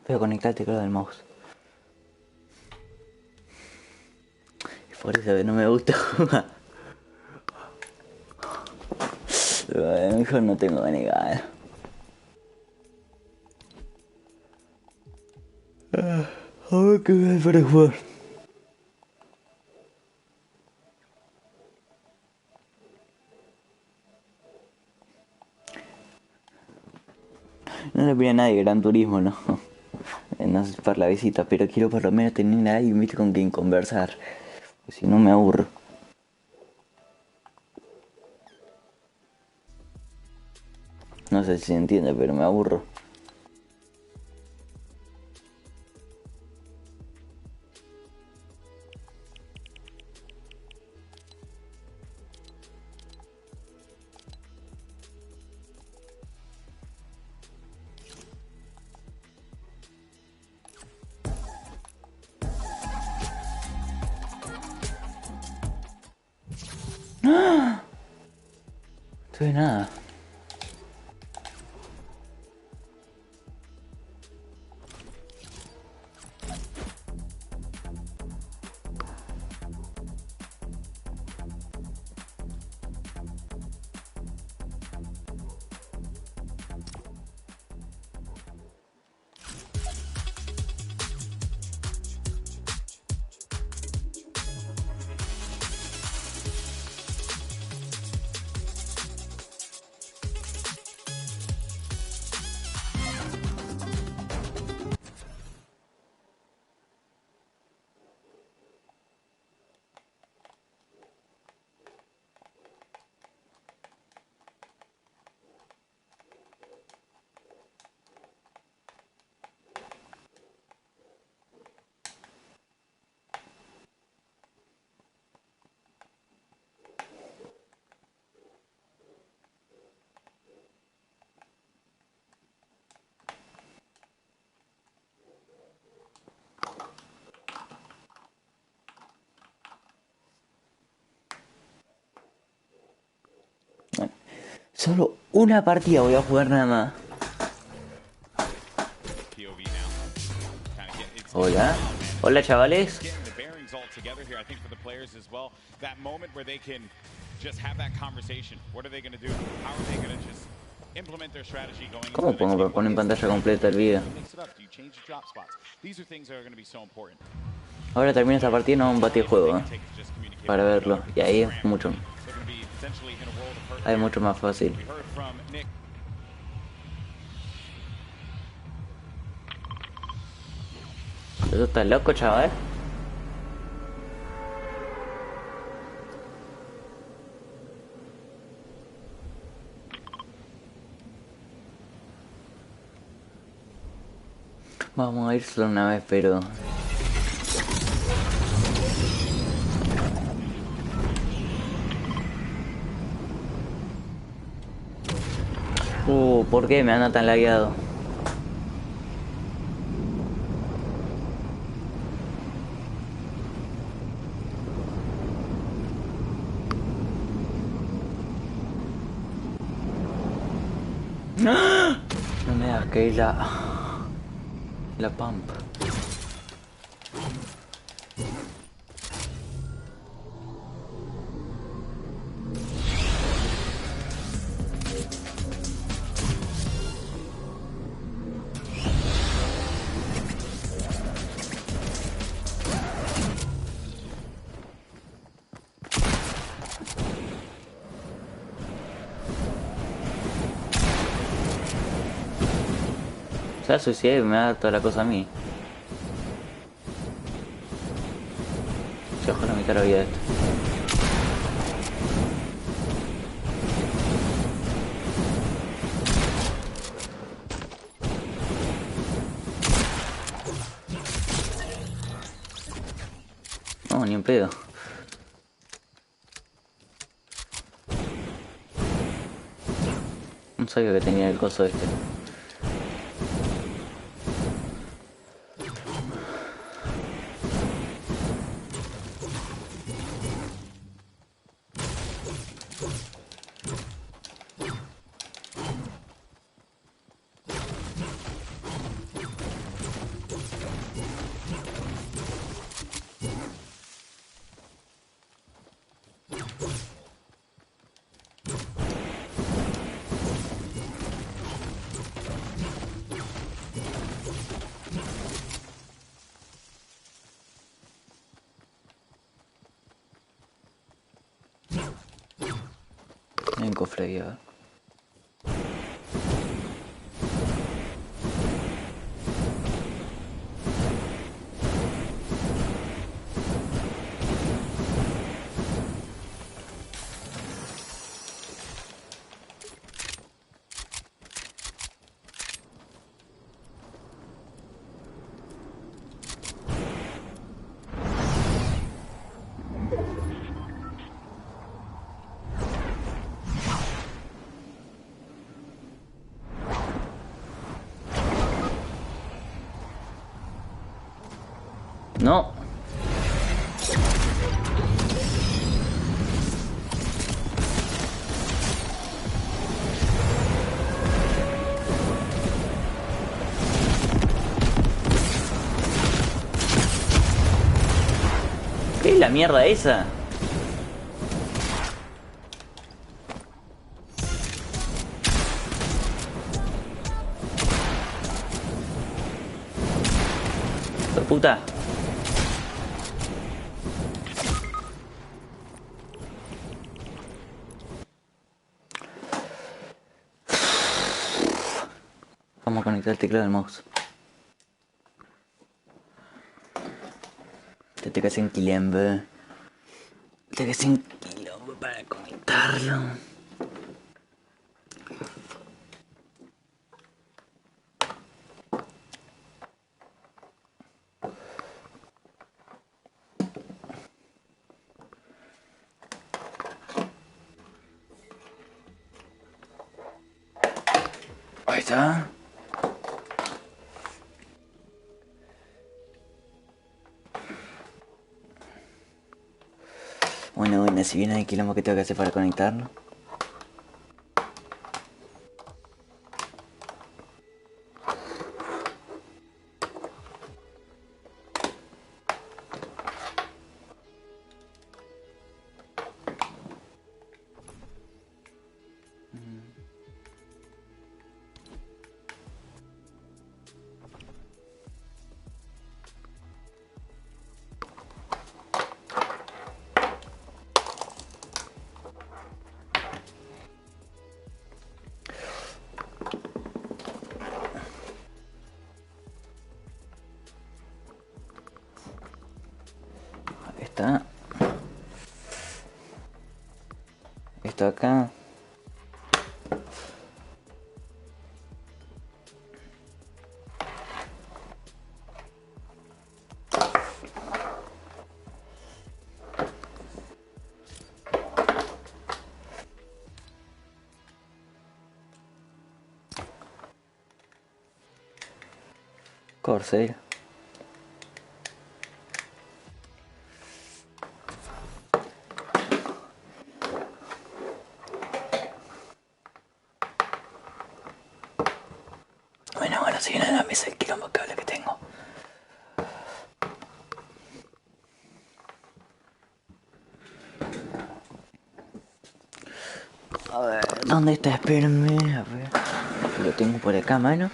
Pero conectar el teclado del mouse. Y por eso que no me gusta jugar. Mejor no tengo que negar. A ver qué voy a hacer para jugar. No le pide a nadie Gran Turismo, ¿no? No sé para la visita, pero quiero por lo menos tener a alguien, viste, con quien conversar. Pues si no me aburro. No sé si se entiende, pero me aburro. Estoy de nada. Bueno, solo una partida voy a jugar nada más. Hola. Hola, chavales. ¿Cómo pongo para poner en pantalla completa el video? Ahora termina esta partida y no un batijuego, para verlo. Y ahí es mucho. Ahí es mucho más fácil. ¿Tú estás loco, chaval? Vamos a ir solo una vez, pero... ¿por qué me anda tan lagueado? No me das que ir la pump. Se va a suicidar y me da toda la cosa a mí. Se ojalá mi cara vida esto. No, ni un pedo. No sabía que tenía el coso este. hay un cofre ahí, a ver. No. ¿Qué es la mierda esa? ¡Hijo de puta! Vamos a conectar el teclado al mouse. Te que hacer un quilombo. Te que hacer un quilombo para conectarlo. Ahí está. Bueno, si viene el quilombo que tengo que hacer para conectarlo. Está. Esto acá. Corsair. Bueno, si viene a la mesa el quilombo cable que tengo. A ver, ¿dónde está? Espérenme, a ver. Lo tengo por acá, mano.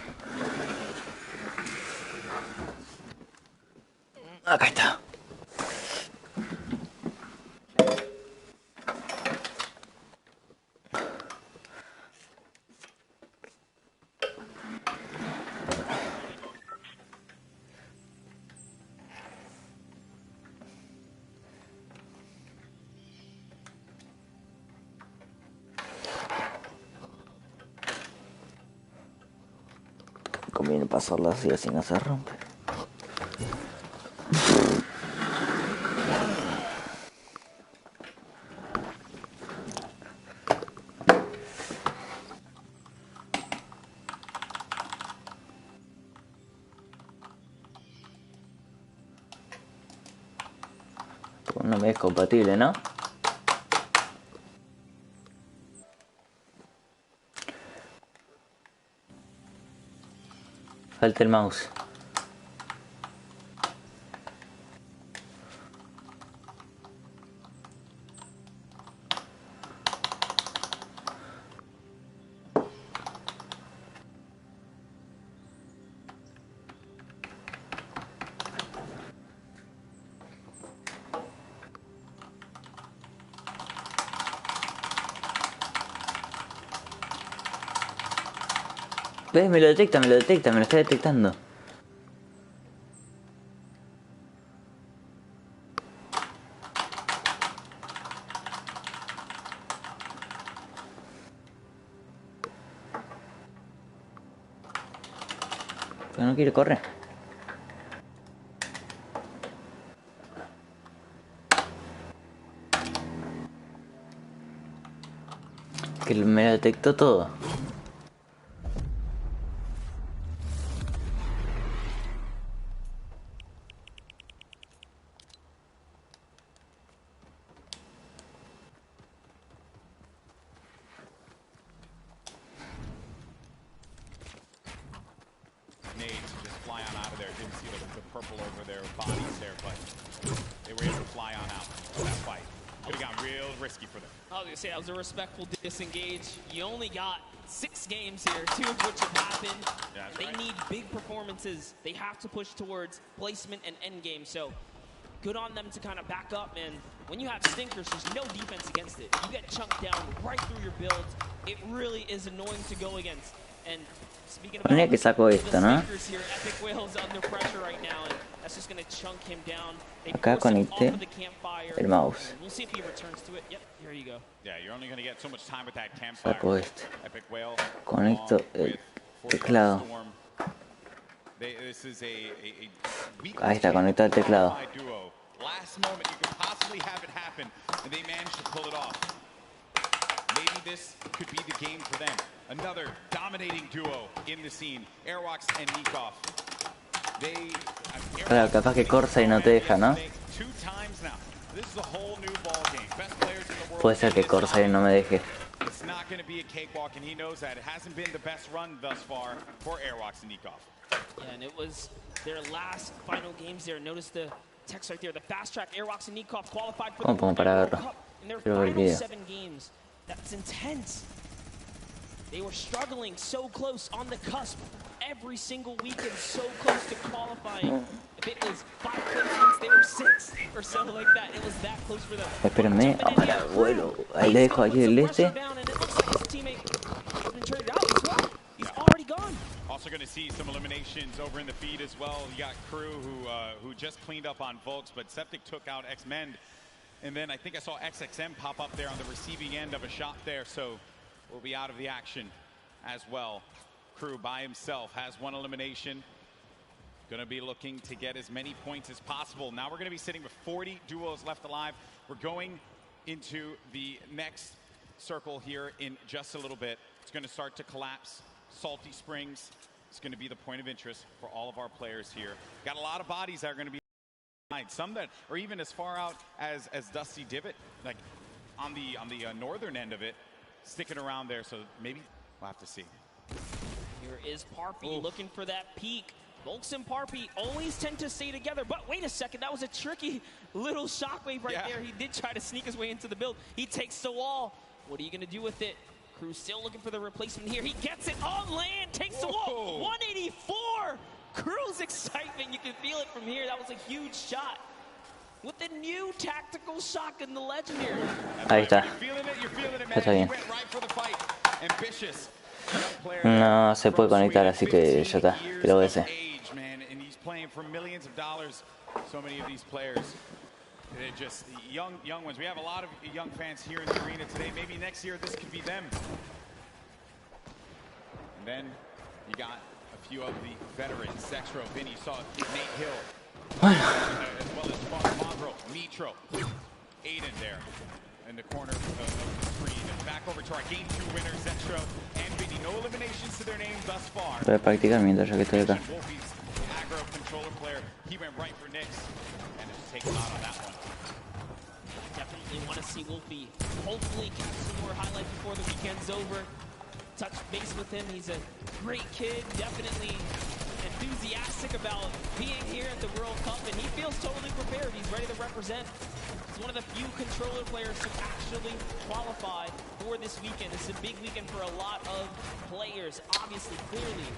Acá está. Conviene pasarla así no se rompe. No me es compatible, ¿no? Falta el mouse. ¿Ves? Me lo detecta, me lo detecta, me lo está detectando. Pero no quiere correr. Que me lo detectó todo. Purple over their bodies there, but they were able to fly on out of that fight. Could have gotten real risky for them. I was gonna say that was a respectful disengage. You only got 6 games here, 2 of which have happened. Yeah, they right. need big performances. They have to push towards placement and end game. So good on them to kind of back up. And when you have stinkers, there's no defense against it. You get chunked down right through your builds. It really is annoying to go against. And speaking about Ponía que saco esto, ¿no? here, Epic Whale's under pressure right now, and that's just going to chunk him down. They Acá force him conecté off of the campfire. el mouse. We'll see if he returns to it. Yep, here you go. Yeah, you're only going to get so much time with that campfire. Saco este. Epic Whale. Conecto el teclado. This is a Ahí está, conectado el teclado. duo. Last moment you could possibly have it happen, and they managed to pull it off. Maybe this could be the game for them. Another dominating duo in the scene, Airwalks and Nikov. Claro, capaz que Corsa y no te deja, ¿no? Puede ser que Corsa y no me deje. It's not going to be a cakewalk, and he knows that. It hasn't been the best run thus far for Airwalks and Nikov. Yeah, and it was their last final games there. Notice the text right there. The fast track Airwalks and Nikov qualified for the World Cup in their final 7 games. That's intense. They were struggling so close on the cusp every single weekend, so close to qualifying. If it was 5 placements, they were 6 or so like that. It was that close for them. Espérenme, ahora vuelo. Ahí le dejo aquí el este. He's already gone. Also going to see some eliminations over in the feed as well. You got Crew who just cleaned up on Volks, but Septic took out X-Mend. And then I think I saw XXM pop up there on the receiving end of a shot there, so will be out of the action as well. Crew by himself has 1 elimination. Going to be looking to get as many points as possible. Now we're going to be sitting with 40 duos left alive. We're going into the next circle here in just a little bit. It's going to start to collapse. Salty Springs is going to be the point of interest for all of our players here. Got a lot of bodies that are going to be some that are even as far out as Dusty Divot, like on the northern end of it, sticking around there. So maybe we'll have to see. Here is Parpy looking for that peak. Volks and Parpy always tend to stay together, but wait a second, that was a tricky little shockwave right there. He did try to sneak his way into the build. He takes the wall. What are you going to do with it? Crew's still looking for the replacement here. He gets it on land, takes the wall. 184. Crew's excitement, you can feel it from here. That was a huge shot. With the new tactical shotgun, the legendary. Ahí está. Está bien. No se puede conectar, así que ya está. Creo que ese. So many of these players, they're just young ones. We have a lot of young fans here in the arena today. Maybe next year this could be them. And then you got a few of the veterans. Sexro, Vinny, saw Nate Hill, as well as Monroe, Mitro, Aiden there in the corner of the screen. And back over to our game 2 winners, Sexro and Vinny. No eliminations to their names thus far. Voy a practicar mientras yo que estoy acá. Aggro controller player, he went right for Nyx and just takes him out on that one. Definitely want to see Wolfie hopefully catch some more highlights before the weekend's over. Touch base with him. He's a great kid, definitely enthusiastic about being here at the World Cup, and he feels totally prepared. He's ready to represent. He's one of the few controller players to actually qualify for this weekend. It's a big weekend for a lot of players, obviously, clearly.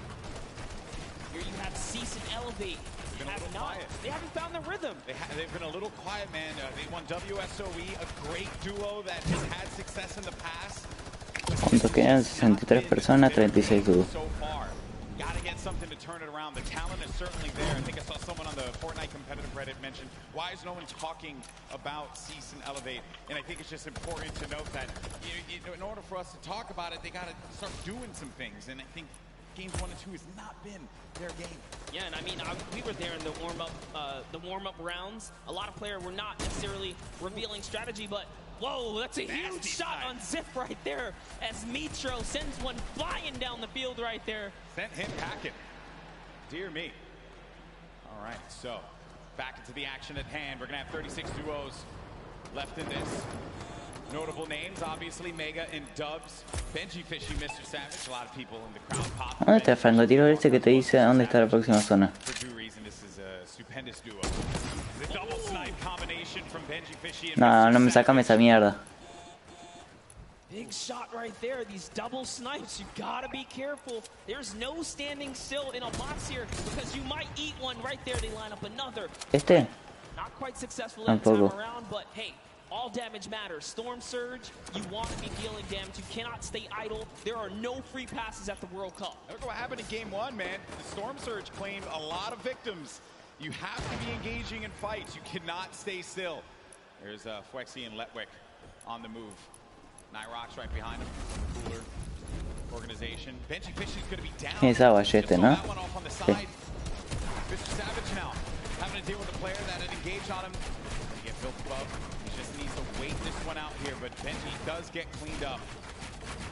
Here you have Cease and Elevate. They haven't found the rhythm. They've been a little quiet, man. They won WSOE, a great duo that has had success in the past. ¿Cuántos quedan? 63 personas, 36 dúos. something to turn it around. The talent is certainly there. I think I saw someone on the Fortnite competitive Reddit mention, why is no one talking about Cease and Elevate? And I think it's just important to note that in order for us to talk about it, they got to start doing some things. And I think games 1 and 2 has not been their game. Yeah, and I mean, we were there in the warm-up rounds. A lot of players were not necessarily revealing strategy, but whoa, that's a huge shot on Zip right there as Mitro sends one flying down the field right there. Sent him packing. Dear me. All right, so back into the action at hand. We're going to have 36 duos left in this. Notable names, obviously, Mega and Dubs. Benji Fishy, Mr. Savage. A lot of people in the crowd pop. ¿Dónde está el francotirador ese que te dice dónde está la próxima zona? For due reason, this is a stupendous duo. The double snipe combination from Benji Fishy and No, no me Mr. sacame esa mierda. Big shot right there. These double snipes, you gotta be careful. There's no standing still in a box here because you might eat one right there. They line up another. ¿Este? Not quite successful that Tampoco. time around, but hey, all damage matters. Storm Surge, you want to be dealing damage. You cannot stay idle. There are no free passes at the World Cup. Look what happened in game 1, man. The Storm Surge claimed a lot of victims. You have to be engaging in fights. You cannot stay still. There's Fwexy and Letwick on the move. Nyrox right behind him. Cooler organization. Benji Fishy's going to be down. Es agua este, ¿no? That one off on the side. Mr. Savage now having to deal with a player that had engaged on him. He get built above. He just needs to wait this one out here, but Benji does get cleaned up.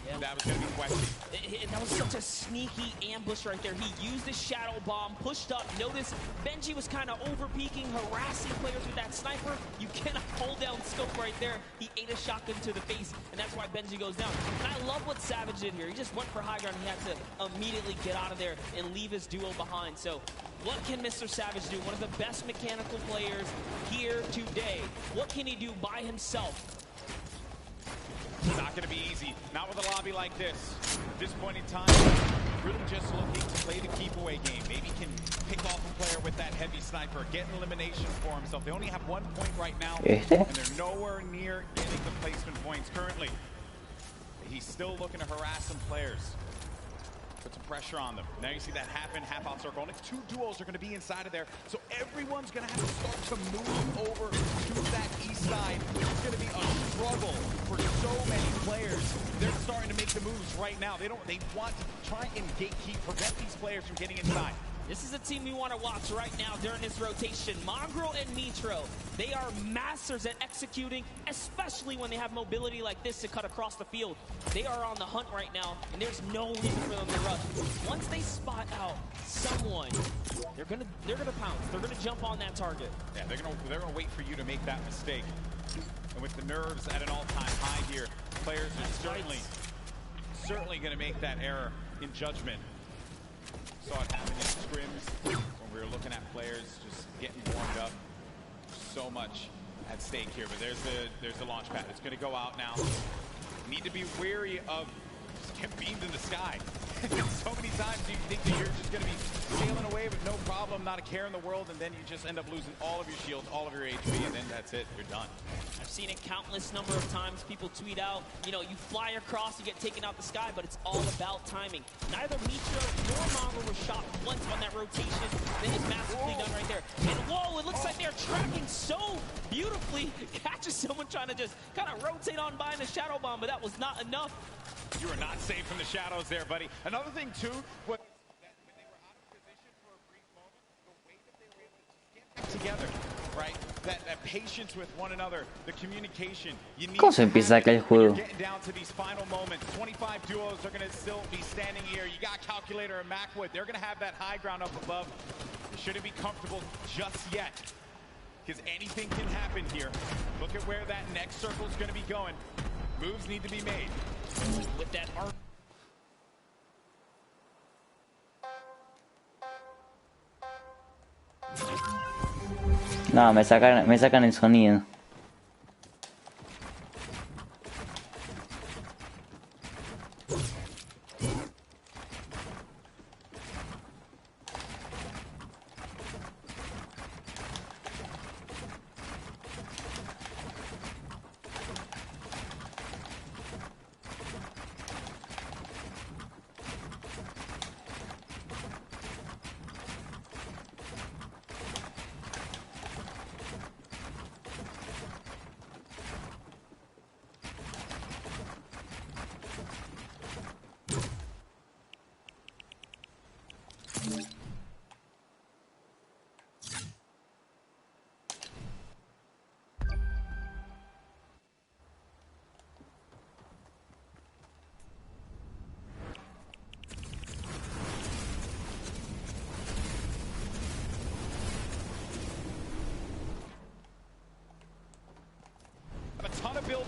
Yeah. That was going to be Fwexy. That was such a sneaky ambush right there. He used his shadow bomb, pushed up. Notice Benji was kind of over-peeking, harassing players with that sniper. You cannot hold down scope right there. He ate a shotgun to the face, and that's why Benji goes down. And I love what Savage did here. He just went for high ground. He had to immediately get out of there and leave his duo behind. So what can Mr. Savage do? One of the best mechanical players here today. What can he do by himself? It's not going to be easy. Not with a lobby like this. At this point in time, really just looking to play the keep away game. Maybe can pick off a player with that heavy sniper, get an elimination for himself. They only have 1 point right now, and they're nowhere near getting the placement points currently. He's still looking to harass some players. Put some pressure on them. Now you see that half in, half out circle. Only 2 duos are going to be inside of there, so everyone's going to have to start to move over to that east side. It's going to be a struggle for so many players. They're starting to make the moves right now. They want to try and gatekeep, prevent these players from getting inside. This is a team we want to watch right now during this rotation. Mongrel and Mitro, they are masters at executing, especially when they have mobility like this to cut across the field. They are on the hunt right now, and there's no reason for them to rush. Once they spot out someone, they're gonna pounce. They're gonna jump on that target. Yeah, they're gonna wait for you to make that mistake. And with the nerves at an all-time high here, players are certainly gonna make that error in judgment. Saw it happen in scrims when we were looking at players just getting warmed up. So much at stake here, but there's the launch pad. It's going to go out now. Need to be wary of get beamed in the sky. So many times you think that you're just going to be sailing away with no problem, not a care in the world, and then you just end up losing all of your shields, all of your HP, and then that's it. You're done. I've seen it countless number of times. People tweet out, you know, you fly across, you get taken out the sky, but it's all about timing. Neither Mitro nor Mongrel were shot once on that rotation. Then it's massively done right there. And whoa, it looks like they're tracking so beautifully. Catches someone trying to just kind of rotate on by in a shadow bomb, but that was not enough. You are not safe from the shadows there, buddy. Another thing, too, was that when they were out of position for a brief moment, the way that they were able to get back together, right? That patience with one another, the communication. You need ¿Cómo se empieza acá el juego? Getting down to these final moments. 25 duos are going to still be standing here. You got Calculator and Macwood. They're going to have that high ground up above. They shouldn't be comfortable just yet, because anything can happen here. Look at where that next circle is going to be going. Moves need to be made. With that arm. No, me sacan el sonido.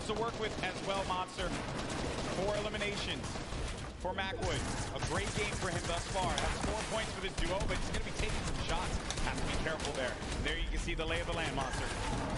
lots to work with as well, Monster. 4 eliminations for Macwood. A great game for him thus far. That's 4 points for this duo, but he's going to be taking some shots. Have to be careful there. There you can see the lay of the land, Monster.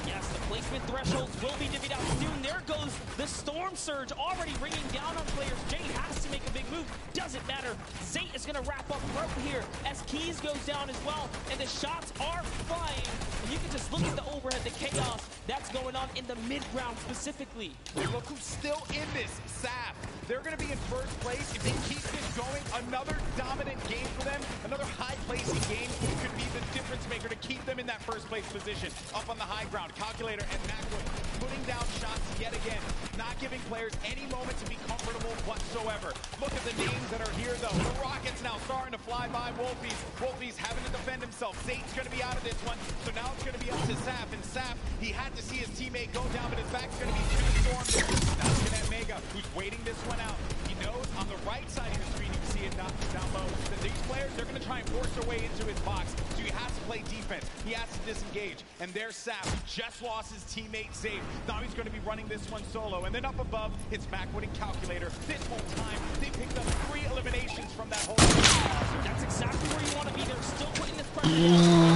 Yes, the placement thresholds will be divvied out soon. There goes the Storm Surge already ringing down on players. Jay has to make a big move. Doesn't matter. Zate is going to wrap up right here as Keys goes down as well. And the shots are flying. And you can just look at the overhead, the chaos that's going on in the mid-round specifically. And look who's still in this, Sap. They're going to be in first place. If they keep this going, another dominant game for them, another high-placing game could be the difference maker to keep them in that first place position. Up on the high ground, Calculator and Macwood putting down shots yet again, not giving players any moment to be comfortable whatsoever. Look at the names that are here, though. The Rockets now starting to fly by Wolfies. Wolfies having to defend himself. Zate's going to be out of this one, so now it's going to be up to Sap. And Sap, he had to see his teammate go down, but his back's going to be to the storm. Now looking at Mega, who's waiting this one out. He knows on the right side of the screen, you can see it down low, that these players, they're going to try and force their way into his box. So he has to play defense. He has to disengage. And there's Sap, who just lost his teammate Zate. Now he's going to be running this one solo. And then up above, it's Macwood and Calculator. This whole time, they picked up 3 eliminations from that whole game. That's exactly where you want to be. They're still putting this pressure down.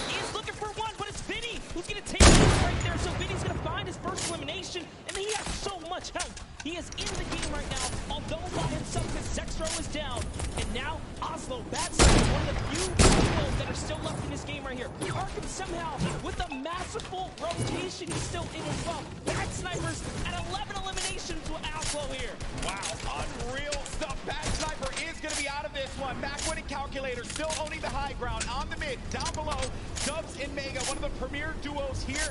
He is looking for one, but it's Vinny who's going to take it right there. So Vinny's going to find his first elimination, and he has so much health. He is in the game right now, although by himself, because Zexro is down. And now, Oslo, Bad Side, one of the few heroes that are still left in this game right here. Arkham somehow, with a masterful rotation, he's still in as well. Bad Snipers at 11 eliminations with Oslo here. Wow, unreal stuff. Bad Sniper is going to be out of this one. Macwood and Calculator still owning the high ground on the mid. Down below, Dubs and Mega, one of the premier duos here.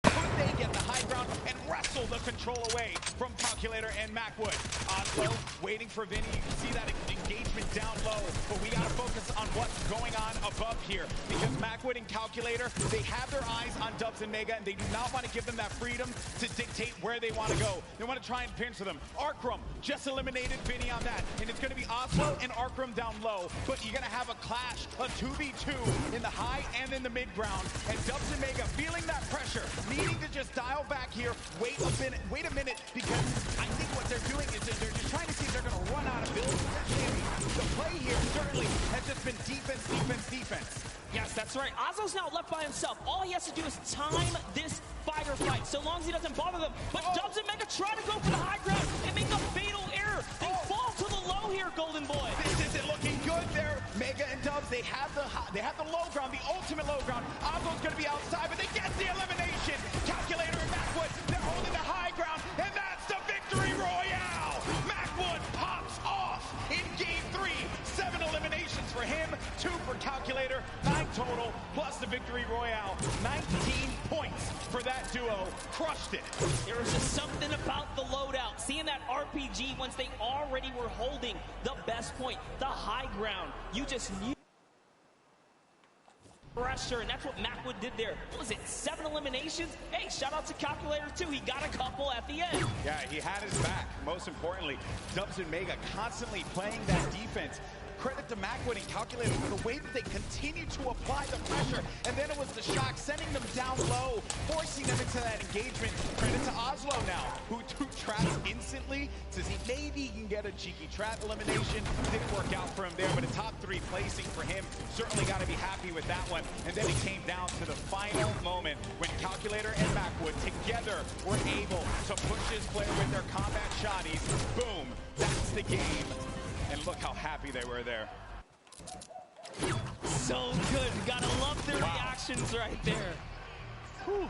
Could they get the high ground and wrestle the control away from Calculator and Macwood? Oslo waiting for Vinny. You can see that engagement down low, but we got to focus on what's going on above here, because Macwood and Calculator, they have their eyes on Dubs and Mega, and they do not want to give them that freedom to dictate where they want to go. They want to try and pinch them. Arkram just eliminated Vinny on that, and it's going to be Oslo and Arkram down low, but you're going to have a clash, a 2v2 in the high and in the mid ground, and Dubs and Mega feeling that pressure, needing to just dial back here, wait a minute, because I think what they're doing is they're just trying to see if they're going to run out of builds. The play here certainly has just been defense, defense, defense. Yes, that's right. Oslo's now left by himself. All he has to do is time this fighter fight, so long as he doesn't bother them. But Dubs and Mega try to go for the high ground and make a fatal error. They fall to the low here, Golden Boy. This isn't looking good there. Mega and Dubs, they have the low ground, the ultimate low ground. Oslo's going to be outside, but they get the elimination. Calculator and Macwood, they're holding the high ground, and that's the victory royale. Macwood pops off in game 3. 7 eliminations for him, 2 for Calculator, 9 total, plus the victory royale. 19 points for that duo. Crushed it. There was just something about the loadout. Seeing that RPG once they already were holding the best point, the high ground. You just knew pressure, and that's what Macwood did there. What was it, 7 eliminations? Hey, shout out to Calculator too. He got a couple at the end. Yeah, he had his back. Most importantly, Dubs and Mega constantly playing that defense. Credit to Macwood and Calculator for the way that they continue to apply the pressure. And then it was the shock, sending them down low, forcing them into that engagement. Credit to Oslo now, who traps instantly to see maybe he can get a cheeky trap elimination. Didn't work out for him there, but a top 3 placing for him. Certainly got to be happy with that one. And then it came down to the final moment when Calculator and Macwood together were able to push his player with their combat shotties. Boom, that's the game. And look how happy they were there. So good. Gotta love their reactions right there. Whew.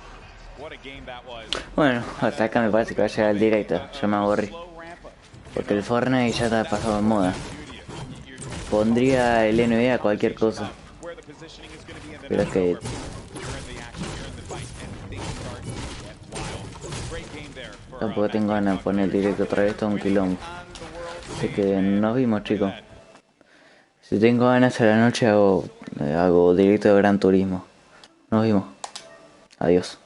What a game that was. Bueno, hasta acá me parece que va a llegar el directo. Yo me aburrí. Porque el Fortnite ya está pasado de moda. Pondría el NBA a cualquier cosa. Pero es que tampoco tengo ganas de poner el directo otra vez, todo un quilombo. Así que nos vimos, chicos. Si tengo ganas a la noche hago directo de Gran Turismo. Nos vimos. Adiós.